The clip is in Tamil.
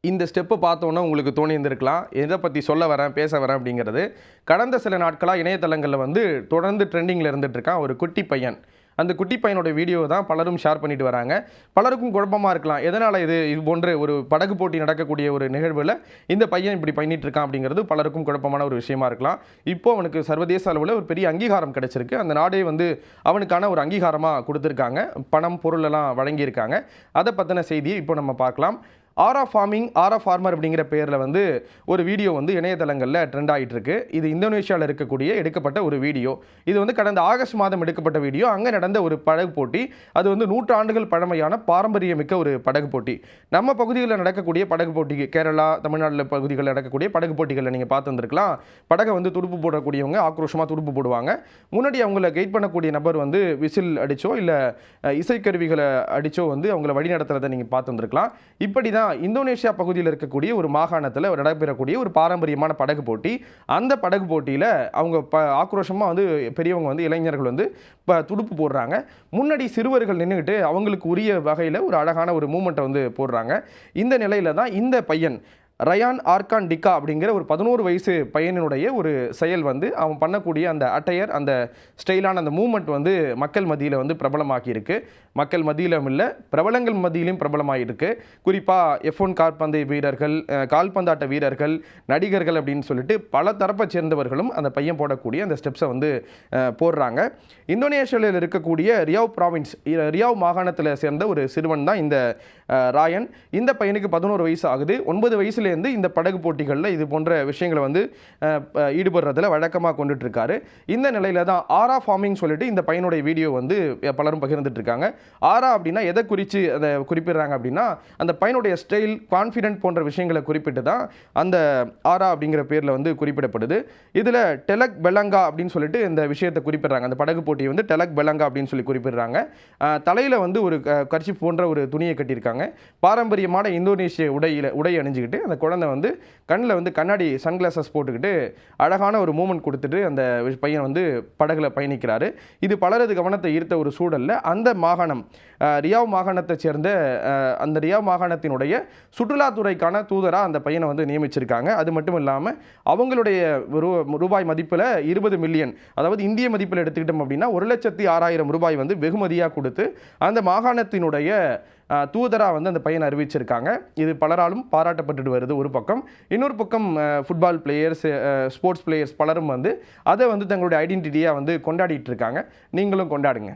இந்த ஸ்டெப்பை பார்த்தோன்னா உங்களுக்கு தோணியிருந்திருக்கலாம் எதை பற்றி சொல்ல வரேன் பேச வரேன் அப்படிங்கிறது. கடந்த சில நாட்களாக இணையதளங்களில் வந்து தொடர்ந்து ட்ரெண்டிங்கில் இருந்துகிட்ருக்கான் ஒரு குட்டி பையன். அந்த குட்டி பையனோட வீடியோ தான் பலரும் ஷேர் பண்ணிட்டு வராங்க. பலருக்கும் குழப்பமாக இருக்கலாம், எதனால் இது போன்ற ஒரு படகு போட்டி நடக்கக்கூடிய ஒரு நிகழ்வில் இந்த பையன் இப்படி பண்ணிட்டு இருக்கான் அப்படிங்கிறது பலருக்கும் குழப்பமான ஒரு விஷயமா இருக்கலாம். இப்போ அவனுக்கு சர்வதேச அளவில் ஒரு பெரிய அங்கீகாரம் கிடைச்சிருக்கு. அந்த நாடே வந்து அவனுக்கான ஒரு அங்கீகாரமாக கொடுத்துருக்காங்க, பணம் பொருளெல்லாம் வழங்கியிருக்காங்க. அதை பற்றின செய்தியை இப்போ நம்ம பார்க்கலாம். ஆரா ஃபார்மர் அப்படிங்கிற பேரில் வந்து ஒரு வீடியோ வந்து இணையதளங்களில் ட்ரெண்ட் ஆகிட்டு இருக்கு. இது இந்தோனேஷியாவில் இருக்கக்கூடிய எடுக்கப்பட்ட ஒரு வீடியோ. இது வந்து கடந்த ஆகஸ்ட் மாதம் எடுக்கப்பட்ட வீடியோ. அங்கே நடந்த ஒரு படகு போட்டி. அது வந்து 100 ஆண்டுகள் பழமையான பாரம்பரியமிக்க ஒரு படகு போட்டி. நம்ம பகுதிகளில் நடக்கக்கூடிய படகு போட்டிக்கு, கேரளா தமிழ்நாட்டில் பகுதிகளில் நடக்கக்கூடிய படகு போட்டிகளில் நீங்கள் பார்த்து வந்திருக்கலாம். படகை வந்து துடுப்பு போடக்கூடியவங்க ஆக்ரோஷமாக துடுப்பு போடுவாங்க. முன்னாடி அவங்கள கைட் பண்ணக்கூடிய நபர் வந்து விசில் அடித்தோ இல்லை இசைக்கருவிகளை அடித்தோ வந்து அவங்கள வழிநடத்துறதை நீங்கள் பார்த்து வந்திருக்கலாம். இப்படி தான் இந்தோனேஷியா பகுதியில் இருக்கக்கூடிய ஒரு மாகாணத்தில் நடைபெறக்கூடிய ஒரு பாரம்பரியமான படகு போட்டி. அந்த படகு போட்டியில் அவங்க ஆக்ரோஷமாக வந்து பெரியவங்க வந்து இளைஞர்கள் வந்து துடுப்பு போடுறாங்க. முன்னாடி சிறுவர்கள் நின்றுக்கிட்டு அவங்களுக்கு உரிய வகையில் ஒரு அழகான ஒரு மூமெண்ட்டை வந்து போடுறாங்க. இந்த நிலையில் தான் இந்த பையன் ரயான் ஆர்கான் டிக்கா அப்படிங்கிற ஒரு 11 வயசு பையனுடைய ஒரு செயல் வந்து அவன் பண்ணக்கூடிய அந்த அட்டையர், அந்த ஸ்டைலான அந்த மூமெண்ட் வந்து மக்கள் மத்தியில் வந்து பிரபலமாக்கியிருக்கு. மக்கள் மத்தியிலும் இல்லை, பிரபலங்கள் மத்தியிலும் பிரபலமாகிருக்கு. குறிப்பாக F1 கால்பந்து வீரர்கள், கால்பந்தாட்ட வீரர்கள், நடிகர்கள் அப்படின்னு சொல்லிட்டு பல தரப்பை சேர்ந்தவர்களும் அந்த பையன் போடக்கூடிய அந்த ஸ்டெப்ஸை வந்து போடுறாங்க. இந்தோனேஷியாவில் இருக்கக்கூடிய ரியாவ் மாகாணத்தில் சேர்ந்த ஒரு சிறுவன் தான் இந்த ராயன். இந்த பையனுக்கு 11 வயசு ஆகுது. 9 வயசுலேருந்து இந்த படகு போட்டிகளில் இது போன்ற விஷயங்களை வந்து ஈடுபடுறதில் வழக்கமாக கொண்டுட்டு இருக்காரு. இந்த நிலையில தான் ஆரா ஃபார்மிங் சொல்லிட்டு இந்த பையனுடைய வீடியோ வந்து பலரும் பகிர்ந்துட்டு இருக்காங்க. ஆரா அப்படின்னா எதை குறித்து அதை குறிப்பிடுறாங்க அப்படின்னா, அந்த பையனுடைய ஸ்டைல், கான்ஃபிடென்ட் போன்ற விஷயங்களை குறிப்பிட்டு தான் அந்த ஆரா அப்படிங்கிற பேரில் வந்து குறிப்பிடப்படுது. இதில் டெலக் பெலங்கா அப்படின்னு சொல்லிட்டு இந்த விஷயத்தை குறிப்பிடுறாங்க. அந்த படகு போட்டியை வந்து டெலக் பெலங்கா அப்படின்னு சொல்லி குறிப்பிடுறாங்க. தலையில் வந்து ஒரு கர்ச்சிப் போன்ற ஒரு துணியை கட்டியிருக்காங்க. பாரம்பரியமான இந்தோனேஷிய உடை அணிஞ்சுக்கிட்டு அந்த குழந்தை வந்து கண்ணில் வந்து கண்ணாடி சன்கிளாசஸ் போட்டுக்கிட்டு அழகான ஒரு மூமெண்ட் கொடுத்துட்டு அந்த பையன் வந்து படகுல பயணிக்கிறாரு. இது பலரது கவனத்தை ஈர்த்த ஒரு சூழலில் அந்த மாகாணம், ரியாவ் மாகாணத்தை சேர்ந்த அந்த ரியாவ் மாகாணத்தினுடைய சுற்றுலாத்துறைக்கான தூதராக அந்த பையனை வந்து நியமிச்சிருக்காங்க. அது மட்டும் இல்லாமல் அவங்களுடைய ரூபாய் மதிப்பில் 20 மில்லியன், அதாவது இந்திய மதிப்பில் எடுத்துக்கிட்டோம் அப்படின்னா 1,06,000 ரூபாய் வந்து வெகுமதியாக கொடுத்து அந்த மாகாணத்தினுடைய தூதராக வந்து அந்த பையனை அறிவிச்சிருக்காங்க. இது பலராலும் பாராட்டப்பட்டு வருது ஒரு பக்கம். இன்னொரு பக்கம் ஃபுட்பால் பிளேயர்ஸ், ஸ்போர்ட்ஸ் பிளேயர்ஸ் பலரும் வந்து அதை வந்து தங்களுடைய ஐடென்டிட்டியாக வந்து கொண்டாடிட்டு இருக்காங்க. நீங்களும் கொண்டாடுங்க.